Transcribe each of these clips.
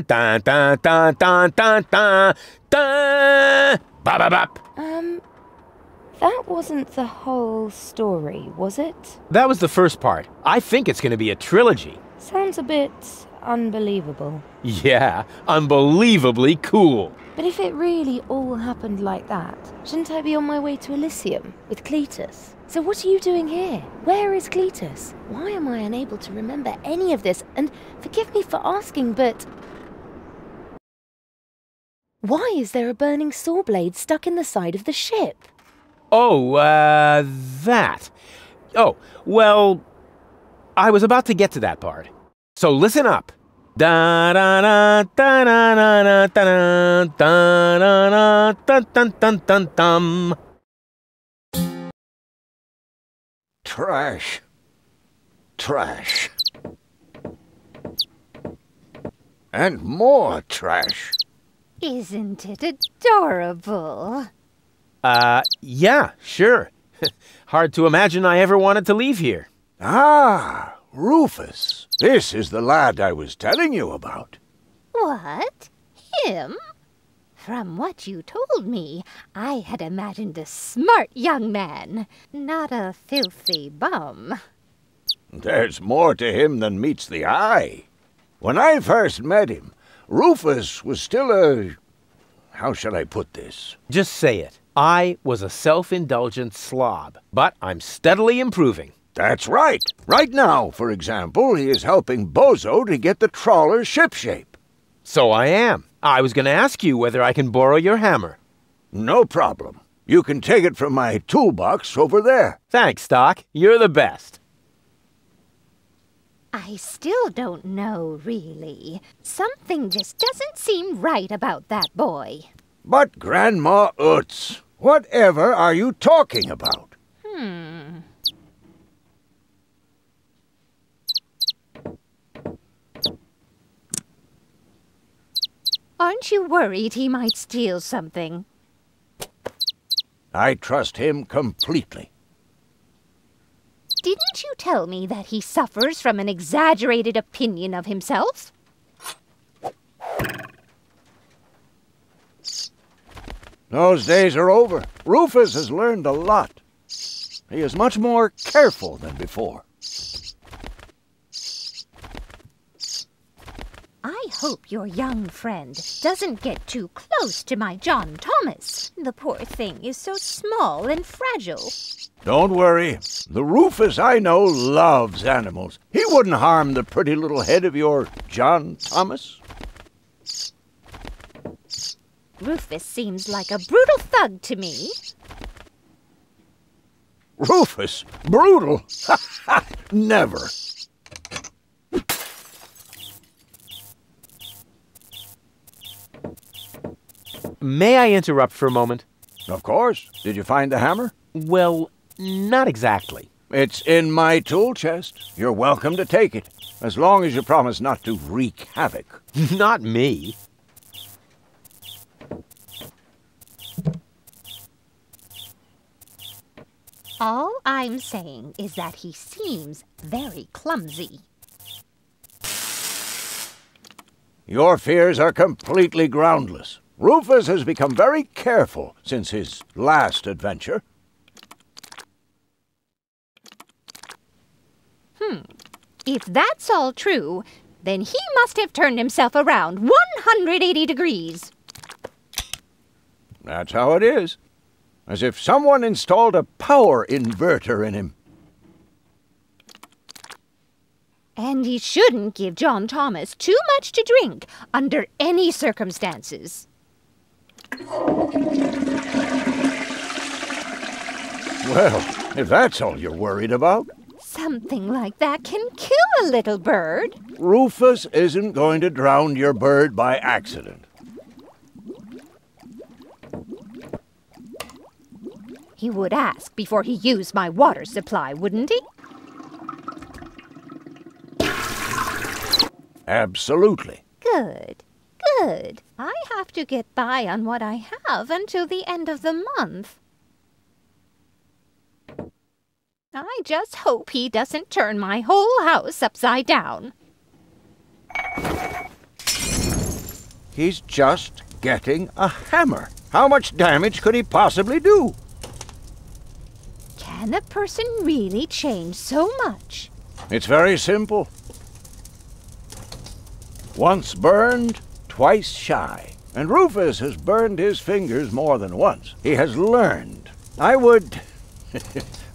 dun dun dun dun dun dun dun. Ba-ba-bop. That wasn't the whole story, was it? That was the first part. I think it's going to be a trilogy. Sounds a bit unbelievable. Yeah, unbelievably cool. But if it really all happened like that, shouldn't I be on my way to Elysium with Cletus? So what are you doing here? Where is Cletus? Why am I unable to remember any of this? And forgive me for asking, but why is there a burning saw blade stuck in the side of the ship? Oh, that. Oh, well, I was about to get to that part. So listen up. Da da da da da da da da da da dun dun dun dun. Trash. Trash. And more trash. Isn't it adorable? Yeah, sure. Hard to imagine I ever wanted to leave here. Ah, Rufus. This is the lad I was telling you about. What? Him? From what you told me, I had imagined a smart young man, not a filthy bum. There's more to him than meets the eye. When I first met him, Rufus was still a... How shall I put this? Just say it. I was a self-indulgent slob, but I'm steadily improving. That's right. Right now, for example, he is helping Bozo to get the trawler shipshape. So I am. I was going to ask you whether I can borrow your hammer. No problem. You can take it from my toolbox over there. Thanks, Doc. You're the best. I still don't know, really. Something just doesn't seem right about that boy. But Grandma Utz, whatever are you talking about? Aren't you worried he might steal something? I trust him completely. Didn't you tell me that he suffers from an exaggerated opinion of himself? Those days are over. Rufus has learned a lot. He is much more careful than before. I hope your young friend doesn't get too close to my John Thomas. The poor thing is so small and fragile. Don't worry. The Rufus I know loves animals. He wouldn't harm the pretty little head of your John Thomas. Rufus seems like a brutal thug to me. Rufus? Brutal? Never. May I interrupt for a moment? Of course. Did you find the hammer? Well, not exactly. It's in my tool chest. You're welcome to take it, as long as you promise not to wreak havoc. Not me. All I'm saying is that he seems very clumsy. Your fears are completely groundless. Rufus has become very careful since his last adventure. If that's all true, then he must have turned himself around 180 degrees. That's how it is. As if someone installed a power inverter in him. And he shouldn't give John Thomas too much to drink under any circumstances. Well, if that's all you're worried about. Something like that can kill a little bird. Rufus isn't going to drown your bird by accident. He would ask before he used my water supply, wouldn't he? Absolutely. Good, good. I have to get by on what I have until the end of the month. I just hope he doesn't turn my whole house upside down. He's just getting a hammer. How much damage could he possibly do? Can a person really change so much? It's very simple. Once burned, twice shy. And Rufus has burned his fingers more than once. He has learned. I would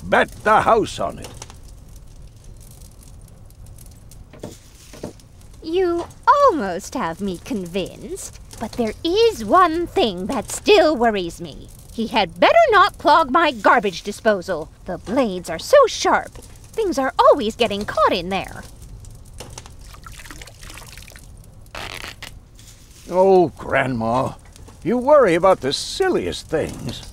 bet the house on it. You almost have me convinced, but there is one thing that still worries me. He had better not clog my garbage disposal. The blades are so sharp. Things are always getting caught in there. Oh, Grandma, you worry about the silliest things.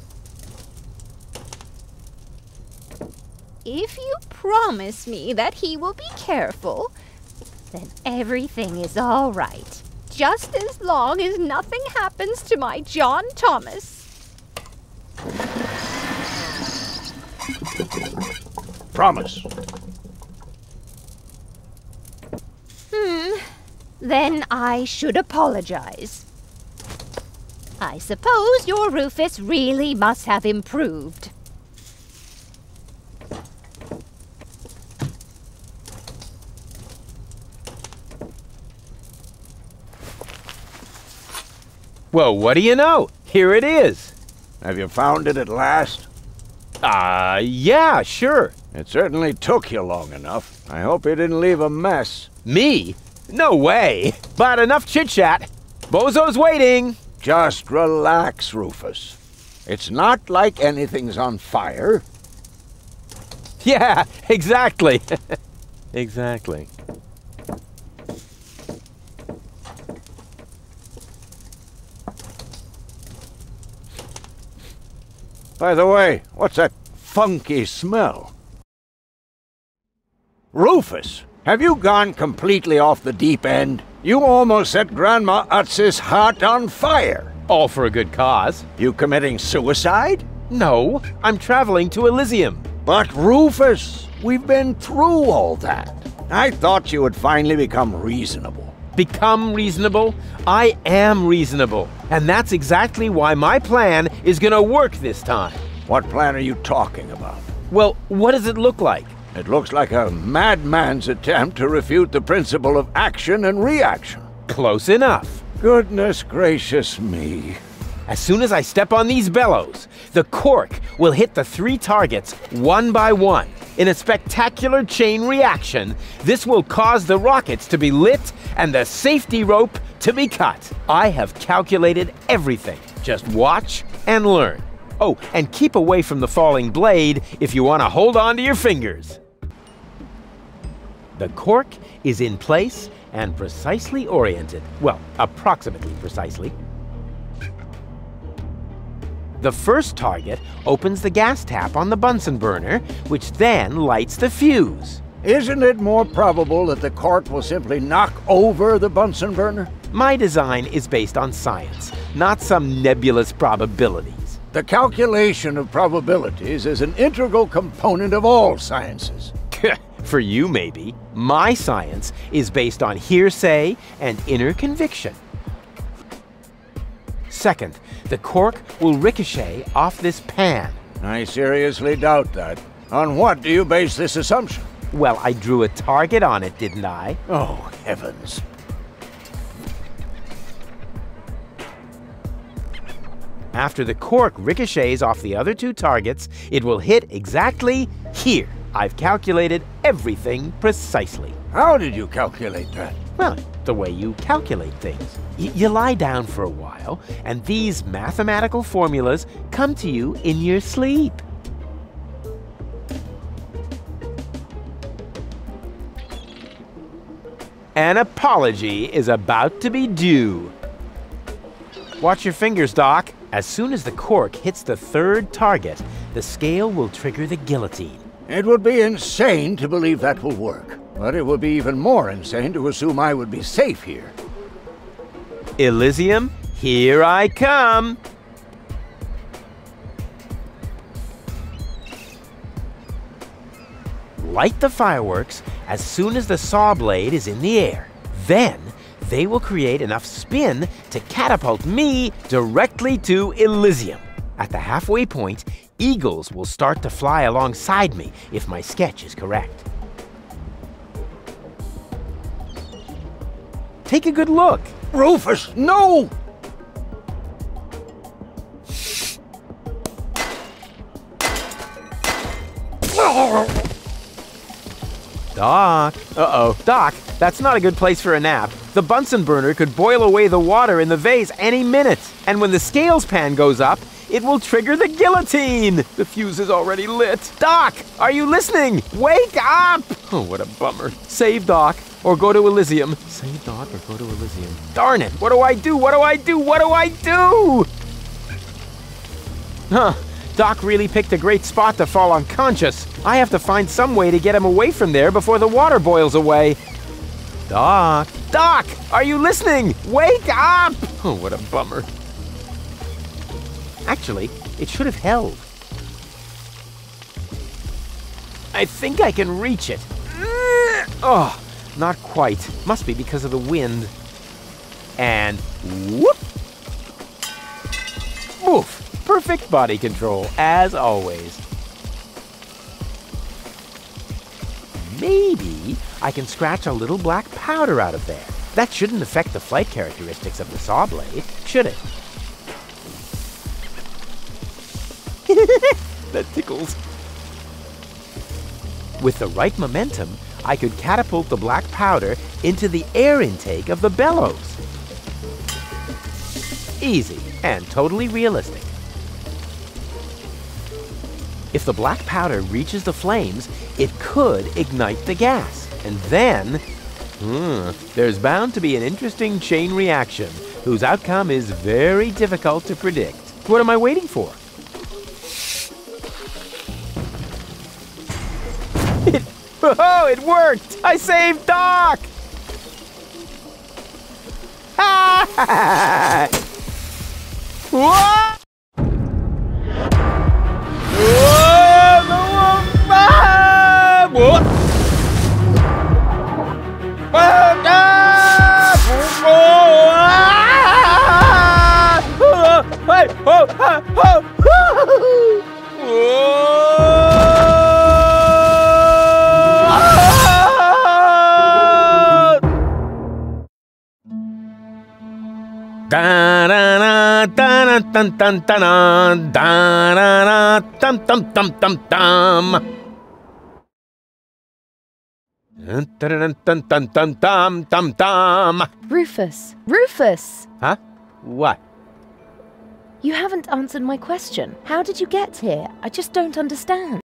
If you promise me that he will be careful, then everything is all right. Just as long as nothing happens to my John Thomas. Promise. Then I should apologize. I suppose your Rufus really must have improved. Well, what do you know? Here it is. Have you found it at last? Yeah, sure. It certainly took you long enough. I hope you didn't leave a mess. Me? No way. But enough chit-chat. Bozo's waiting. Just relax, Rufus. It's not like anything's on fire. Yeah, exactly. Exactly. By the way, what's that funky smell? Rufus, have you gone completely off the deep end? You almost set Grandma Utz's heart on fire. All for a good cause. You committing suicide? No, I'm traveling to Elysium. But Rufus, we've been through all that. I thought you would finally become reasonable. Become reasonable? I am reasonable. And that's exactly why my plan is gonna work this time. What plan are you talking about? Well, what does it look like? It looks like a madman's attempt to refute the principle of action and reaction. Close enough. Goodness gracious me. As soon as I step on these bellows, the cork will hit the 3 targets one by one. In a spectacular chain reaction, this will cause the rockets to be lit and the safety rope to be cut. I have calculated everything. Just watch and learn. Oh, and keep away from the falling blade if you want to hold on to your fingers. The cork is in place and precisely oriented. Well, approximately precisely. The first target opens the gas tap on the Bunsen burner, which then lights the fuse. Isn't it more probable that the cork will simply knock over the Bunsen burner? My design is based on science, not some nebulous probabilities. The calculation of probabilities is an integral component of all sciences. For you, maybe. My science is based on hearsay and inner conviction. Second, the cork will ricochet off this pan. I seriously doubt that. On what do you base this assumption? Well, I drew a target on it, didn't I? Oh, heavens. After the cork ricochets off the other 2 targets, it will hit exactly here. I've calculated everything precisely. How did you calculate that? Well, the way you calculate things. You lie down for a while, and these mathematical formulas come to you in your sleep. An apology is about to be due. Watch your fingers, Doc. As soon as the cork hits the 3rd target, the scale will trigger the guillotine. It would be insane to believe that will work, but it would be even more insane to assume I would be safe here. Elysium, here I come. Light the fireworks as soon as the saw blade is in the air. Then, They will create enough spin to catapult me directly to Elysium. At the halfway point, eagles will start to fly alongside me if my sketch is correct. Take a good look. Rufus, no! Doc. Uh-oh. Doc, that's not a good place for a nap. The Bunsen burner could boil away the water in the vase any minute. And when the scales pan goes up, it will trigger the guillotine. The fuse is already lit. Doc, are you listening? Wake up! Oh, what a bummer. Save Doc or go to Elysium. Save Doc or go to Elysium. Darn it. What do I do? What do I do? What do I do? Huh. Doc really picked a great spot to fall unconscious. I have to find some way to get him away from there before the water boils away. Doc! Doc! Are you listening? Wake up! Oh, what a bummer. Actually, it should have held. I think I can reach it. Oh, not quite. Must be because of the wind. And whoop! Oof! Perfect body control, as always. Maybe I can scratch a little black powder out of there. That shouldn't affect the flight characteristics of the saw blade, should it? That tickles. With the right momentum, I could catapult the black powder into the air intake of the bellows. Easy and totally realistic. If the black powder reaches the flames, it could ignite the gas. And then, there's bound to be an interesting chain reaction whose outcome is very difficult to predict. What am I waiting for? Oh, it worked! I saved Doc! Ha! Whoa! Rufus! Rufus! Huh? What? You haven't answered my question. How did you get here? I just don't understand.